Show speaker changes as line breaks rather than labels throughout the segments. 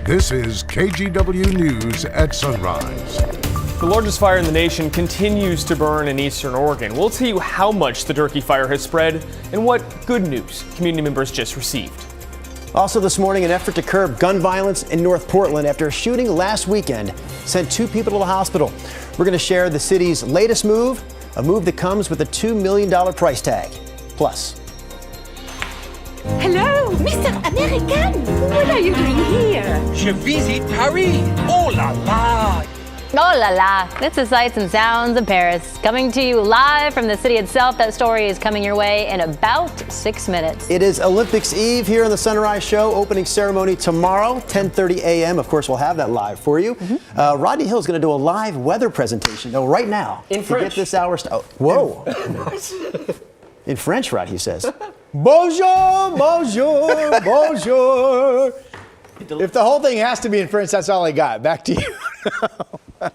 This is KGW News at Sunrise.
The largest fire in the nation continues to burn in eastern Oregon. We'll tell you how much the Durkee fire has spread and what good news community members just received.
Also this morning, an effort to curb gun violence in North Portland after a shooting last weekend sent 2 people to the hospital. We're going to share the city's latest move, a move that comes with a $2 million price tag. Plus.
Hello, Mr. American. What are you doing here?
Je visite Paris. Oh la la.
Oh la la, it's the sights and sounds of Paris. Coming to you live from the city itself. That story is coming your way in about 6 minutes.
It is Olympics Eve here on the Sunrise Show. Opening ceremony tomorrow, 10:30 a.m. Of course, we'll have that live for you. Rodney Hill is going to do a live weather presentation, though, right now.
In French.
To get this hour whoa. In French, right, he says. Bonjour, bonjour, bonjour.
If the whole thing has to be in French, that's all I got. Back to you. All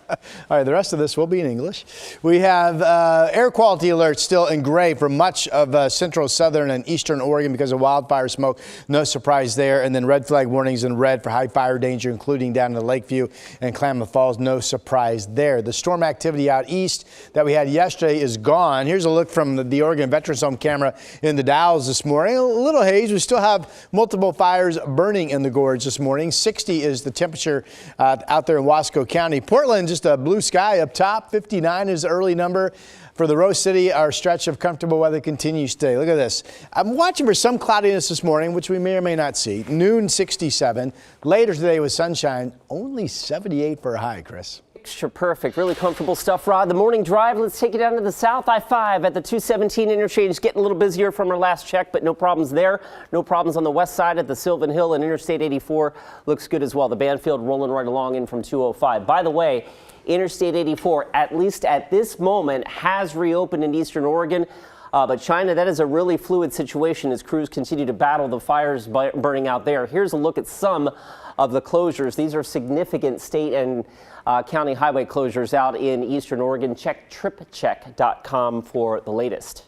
right, the rest of this will be in English. We have air quality alerts still in gray for much of central, southern, and eastern Oregon because of wildfire smoke. No surprise there. And then red flag warnings in red for high fire danger, including down in Lakeview and Klamath Falls. No surprise there. The storm activity out east that we had yesterday is gone. Here's a look from the Oregon Veterans Home camera in the Dalles this morning. A little haze. We still have multiple fires burning in the gorge this morning. 60 is the temperature out there in Wasco County. Portland, just a blue sky up top. 59 is the early number. For the Rose City, our stretch of comfortable weather continues today. Look at this. I'm watching for some cloudiness this morning, which we may or may not see. Noon, 67. Later today with sunshine, only 78 for a high, Chris.
Picture perfect, really comfortable stuff, Rod. The morning drive, let's take it down to the south I-5 at the 217 interchange. Getting a little busier from our last check, but no problems there. No problems on the west side at the Sylvan Hill, and Interstate 84 looks good as well. The Banfield rolling right along in from 205. By the way, Interstate 84, at least at this moment, has reopened in eastern Oregon. But China, that is a really fluid situation as crews continue to battle the fires burning out there. Here's a look at some of the closures. These are significant state and county highway closures out in eastern Oregon. Check tripcheck.com for the latest.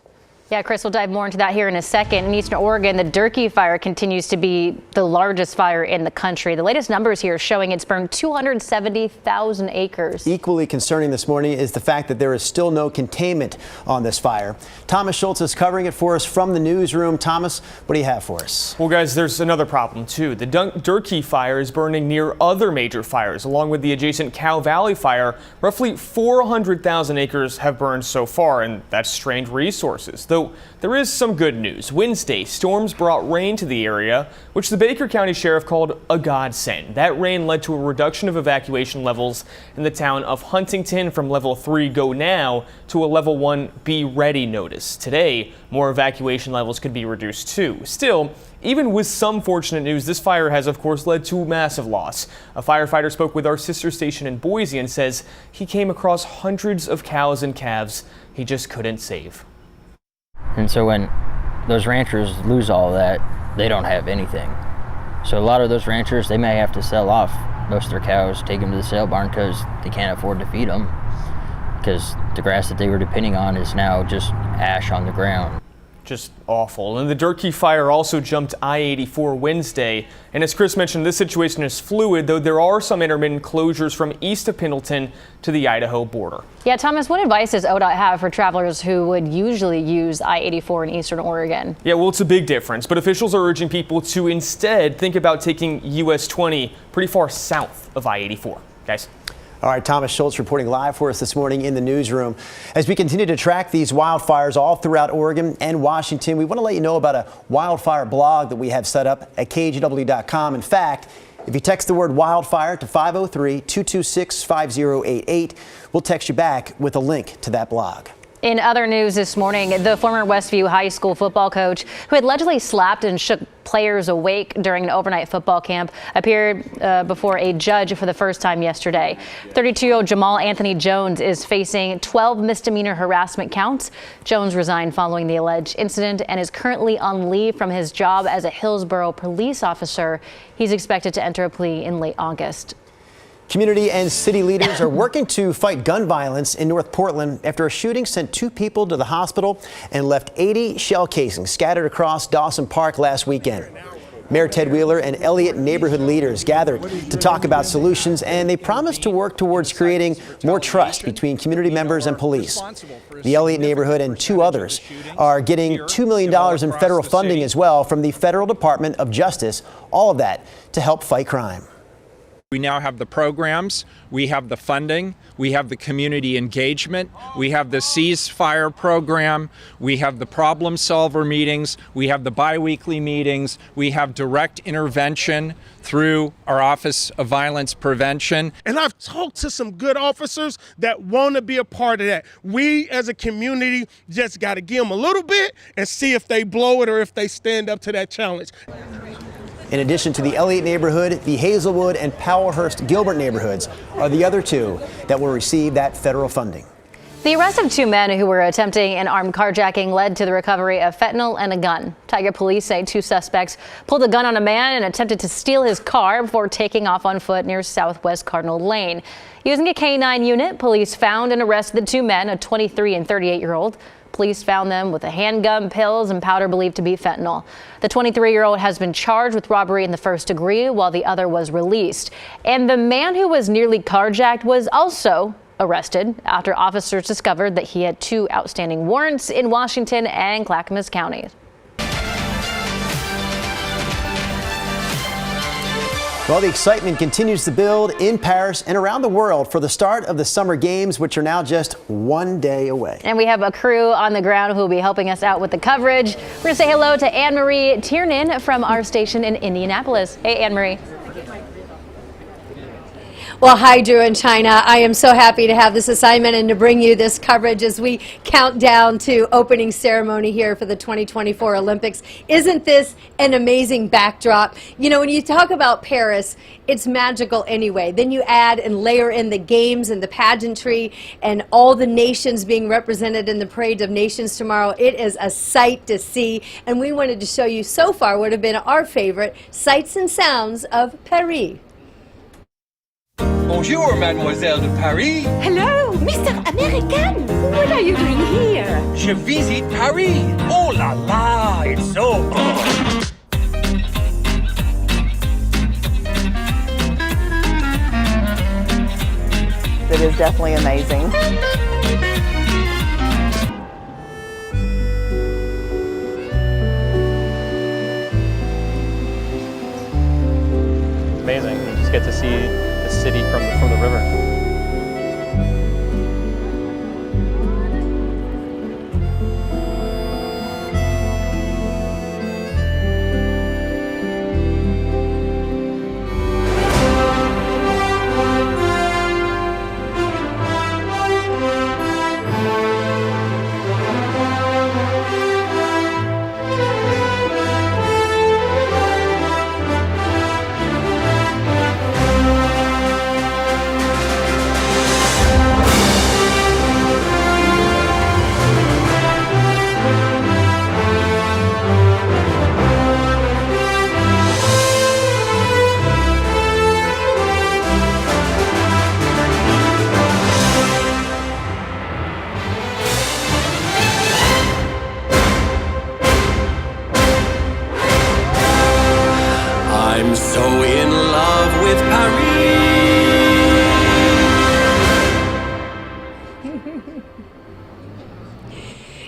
Yeah, Chris, we'll dive more into that here in a second. In eastern Oregon, the Durkee fire continues to be the largest fire in the country. The latest numbers here showing it's burned 270,000 acres.
Equally concerning this morning is the fact that there is still no containment on this fire. Thomas Schultz is covering it for us from the newsroom. Thomas, what do you have for us?
Well, guys, there's another problem, too. The Durkee fire is burning near other major fires, along with the adjacent Cow Valley fire. Roughly 400,000 acres have burned so far, and that's strained resources. Though there is some good news. Wednesday, storms brought rain to the area, which the Baker County Sheriff called a godsend. That rain led to a reduction of evacuation levels in the town of Huntington from level 3 go now to a level 1 be ready notice. Today, more evacuation levels could be reduced too. Still, even with some fortunate news, this fire has of course led to massive loss. A firefighter spoke with our sister station in Boise and says he came across hundreds of cows and calves he just couldn't save.
And so when those ranchers lose all that, they don't have anything. So a lot of those ranchers, they may have to sell off most of their cows, take them to the sale barn because they can't afford to feed them, because the grass that they were depending on is now just ash on the ground.
Just awful. And the Durkee fire also jumped I-84 Wednesday. And as Chris mentioned, this situation is fluid, though there are some intermittent closures from east of Pendleton to the Idaho border.
Yeah, Thomas, what advice does ODOT have for travelers who would usually use I-84 in eastern Oregon?
Yeah, well, it's a big difference, but officials are urging people to instead think about taking US 20 pretty far south of I-84. Guys.
All right, Thomas Schultz reporting live for us this morning in the newsroom. As we continue to track these wildfires all throughout Oregon and Washington, we want to let you know about a wildfire blog that we have set up at KGW.com. In fact, if you text the word wildfire to 503-226-5088, we'll text you back with a link to that blog.
In other news this morning, the former Westview High School football coach who had allegedly slapped and shook players awake during an overnight football camp appeared before a judge for the first time yesterday. 32-year-old Jamal Anthony Jones is facing 12 misdemeanor harassment counts. Jones resigned following the alleged incident and is currently on leave from his job as a Hillsborough police officer. He's expected to enter a plea in late August.
Community and city leaders are working to fight gun violence in North Portland after a shooting sent 2 people to the hospital and left 80 shell casings scattered across Dawson Park last weekend. Mayor Ted Wheeler and Elliott neighborhood leaders gathered to talk about solutions, and they promised to work towards creating more trust between community members and police. The Elliott neighborhood and 2 others are getting $2 million in federal funding as well from the Federal Department of Justice, all of that to help fight crime.
We now have the programs, we have the funding, we have the community engagement, we have the ceasefire program, we have the problem solver meetings, we have the biweekly meetings, we have direct intervention through our Office of Violence Prevention.
And I've talked to some good officers that want to be a part of that. We as a community just got to give them a little bit and see if they blow it or if they stand up to that challenge.
In addition to the Elliott neighborhood, the Hazelwood and Powellhurst Gilbert neighborhoods are the other 2 that will receive that federal funding.
The arrest of 2 men who were attempting an armed carjacking led to the recovery of fentanyl and a gun. Tiger police say 2 suspects pulled a gun on a man and attempted to steal his car before taking off on foot near Southwest Cardinal Lane. Using a K-9 unit, police found and arrested the 2 men, a 23 and 38-year-old. Police found them with a handgun, pills, and powder believed to be fentanyl. The 23-year-old has been charged with robbery in the 1st degree, while the other was released. And the man who was nearly carjacked was also arrested after officers discovered that he had 2 outstanding warrants in Washington and Clackamas counties.
Well, the excitement continues to build in Paris and around the world for the start of the Summer Games, which are now just 1 day away.
And we have a crew on the ground who will be helping us out with the coverage. We're going to say hello to Anne-Marie Tiernan from our station in Indianapolis. Hey, Anne-Marie.
Well, hi, Drew and China. I am so happy to have this assignment and to bring you this coverage as we count down to opening ceremony here for the 2024 Olympics. Isn't this an amazing backdrop? You know, when you talk about Paris, it's magical anyway. Then you add and layer in the games and the pageantry and all the nations being represented in the Parade of Nations tomorrow. It is a sight to see, and we wanted to show you so far what have been our favorite sights and sounds of Paris.
Bonjour, Mademoiselle de Paris.
Hello, Mr. American. What are you doing here?
Je visite Paris. Oh la la, it's so good.
It is definitely amazing.
Amazing. You just get to see the city from the river.
I'm so in love with Paris.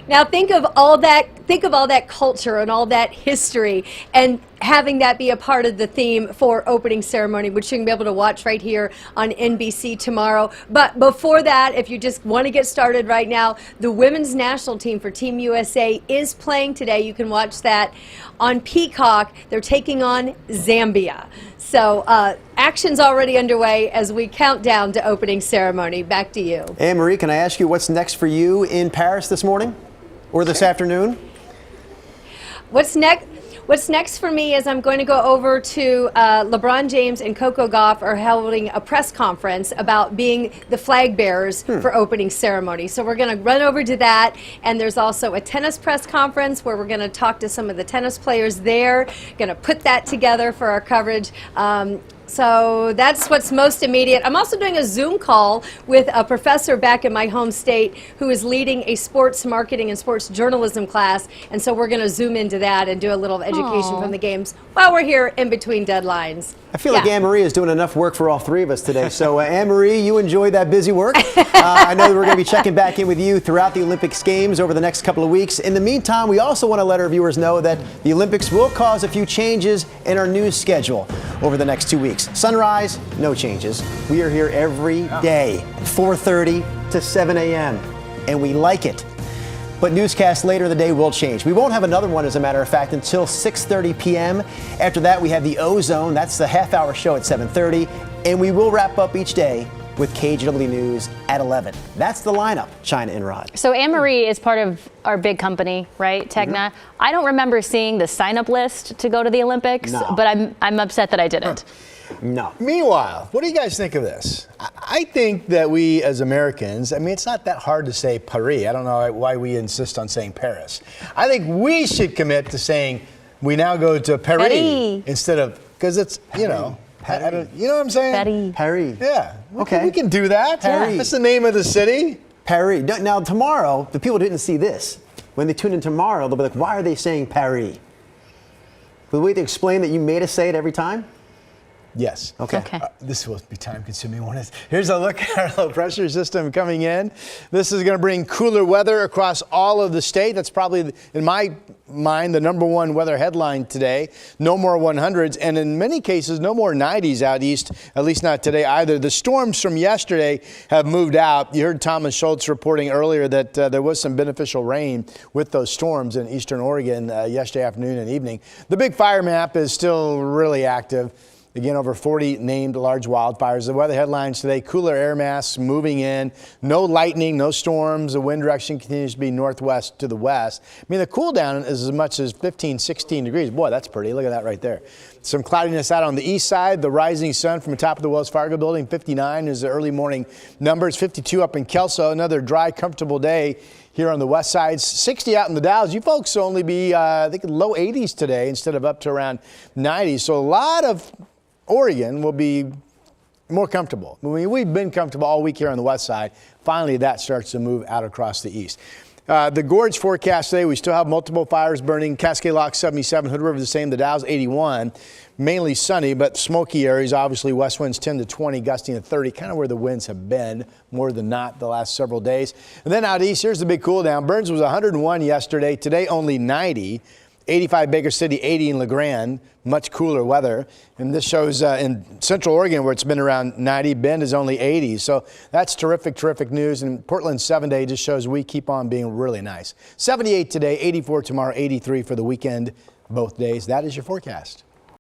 Now think of all that culture and all that history, and having that be a part of the theme for opening ceremony, which you can be able to watch right here on NBC tomorrow. But before that, if you just want to get started right now, the women's national team for Team USA is playing today. You can watch that on Peacock. They're taking on Zambia. So action's already underway as we count down to opening ceremony. Back to you.
Anne-Marie, can I ask you what's next for you in Paris this morning or this afternoon?
What's next for me is I'm going to go over to LeBron James and Coco Gauff are holding a press conference about being the flag bearers for opening ceremony. So we're going to run over to that, and there's also a tennis press conference where we're going to talk to some of the tennis players there. Going to put that together for our coverage. So that's what's most immediate. I'm also doing a Zoom call with a professor back in my home state who is leading a sports marketing and sports journalism class. And so we're going to zoom into that and do a little education from the games while we're here in between deadlines.
I feel like Anne-Marie is doing enough work for all three of us today. So Anne-Marie, you enjoy that busy work. I know that we're going to be checking back in with you throughout the Olympics Games over the next couple of weeks. In the meantime, we also want to let our viewers know that the Olympics will cause a few changes in our news schedule over the next 2 weeks. Sunrise, no changes. We are here every day, 4:30 to 7 a.m., and we like it. But newscasts later in the day will change. We won't have another one, as a matter of fact, until 6:30 p.m. After that, we have the O-Zone. That's the half-hour show at 7:30. And we will wrap up each day with KGW News at 11. That's the lineup, China and Rod.
So Anne-Marie is part of our big company, right, Tegna? I don't remember seeing the sign-up list to go to the Olympics, but I'm upset that I didn't.
No.
Meanwhile, what do you guys think of this? I think that we as Americans, I mean, it's not that hard to say Paris. I don't know why we insist on saying Paris. I think we should commit to saying we now go to Paris instead of, because it's, you know, you know what I'm saying?
Paris.
Yeah.
Okay.
We can do that.
Paris.
That's the name of the city.
Paris. Now, tomorrow, the people didn't see this. When they tune in tomorrow, they'll be like, why are they saying Paris? Will we explain that you made us say it every time?
Yes.
Okay.
This will be time-consuming one. Here's a look at our low pressure system coming in. This is going to bring cooler weather across all of the state. That's probably, in my mind, the number one weather headline today. No more 100s, and in many cases, no more 90s out east, at least not today either. The storms from yesterday have moved out. You heard Thomas Schultz reporting earlier that there was some beneficial rain with those storms in eastern Oregon yesterday afternoon and evening. The big fire map is still really active. Again, over 40 named large wildfires. The weather headlines today, cooler air mass moving in, no lightning, no storms. The wind direction continues to be northwest to the west. I mean, the cool down is as much as 15, 16 degrees. Boy, that's pretty. Look at that right there. Some cloudiness out on the east side. The rising sun from the top of the Wells Fargo building, 59 is the early morning numbers. 52 up in Kelso. Another dry, comfortable day here on the west side. 60 out in the Dalles. You folks will only be, I think, low 80s today instead of up to around 90s. So a lot of Oregon will be more comfortable. I mean, we've been comfortable all week here on the west side. Finally, that starts to move out across the east. The Gorge forecast today, we still have multiple fires burning. Cascade Lock 77, Hood River the same, the Dalles 81. Mainly sunny, but smoky areas, obviously west winds 10 to 20, gusting to 30, kind of where the winds have been more than not the last several days. And then out east, here's the big cool down. Burns was 101 yesterday, today only 90. 85 Baker City, 80 in LeGrand, much cooler weather. And this shows in Central Oregon where it's been around 90, Bend is only 80. So that's terrific, terrific news. And Portland's 7-day just shows we keep on being really nice. 78 today, 84 tomorrow, 83 for the weekend, both days. That is your forecast.